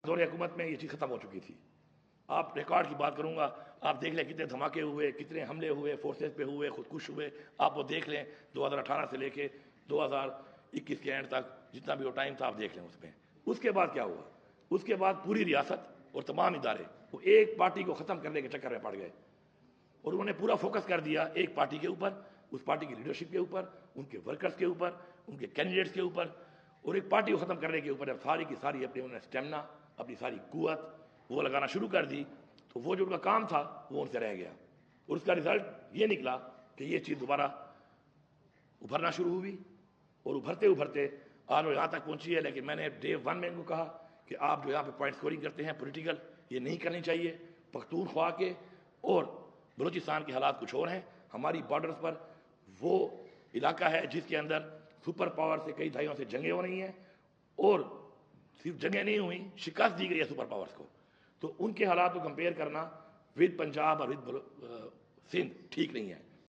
دور حکومت میں یہ چیز ختم ہو چکی تھی. آپ ریکارڈ کی بات کروں گا, آپ دیکھ لیں کتنے دھماکے ہوئے, کتنے حملے ہوئے, فورسز پہ ہوئے, خودکش ہوئے. آپ وہ دیکھ لیں 2018 سے لے کے 2021 کے اینڈ تک جتنا بھی وہ ٹائم تھا, آپ دیکھ لیں اس میں. اس کے بعد کیا ہوا؟ اس کے بعد پوری ریاست اور تمام ادارے وہ ایک پارٹی کو ختم کرنے کے چکر میں پڑ گئے, اور انہوں نے پورا فوکس کر دیا ایک پارٹی کے اوپر, اس پارٹی کی لیڈرشپ کے اوپر, ان کے ورکرز کے اوپر, ان کے کینڈیڈیٹس کے اوپر, اور ایک پارٹی کو ختم کرنے کے اوپر اب ساری کی ساری اپنی انہوں نے اسٹیمنا, اپنی ساری قوت وہ لگانا شروع کر دی. تو وہ جو ان کا کام تھا وہ ان سے رہ گیا, اور اس کا رزلٹ یہ نکلا کہ یہ چیز دوبارہ ابھرنا شروع ہوئی, اور ابھرتے ابھرتے آج وہ یہاں تک پہنچی ہے. لیکن میں نے ڈے 1 میں ان کو کہا کہ آپ جو یہاں پہ پوائنٹ اسکورنگ کرتے ہیں پولیٹیکل, یہ نہیں کرنی چاہیے. پختونخوا کے اور بلوچستان کے حالات کچھ اور ہیں. ہماری بارڈرز پر وہ علاقہ ہے جس کے اندر سپر پاور سے کئی دہائیوں سے جنگیں ہو رہی ہیں, اور صرف جنگیں نہیں ہوئیں, شکست دی گئی ہے سپر پاورز کو. تو ان کے حالات کو کمپیئر کرنا ود پنجاب اور ود سندھ ٹھیک نہیں ہے.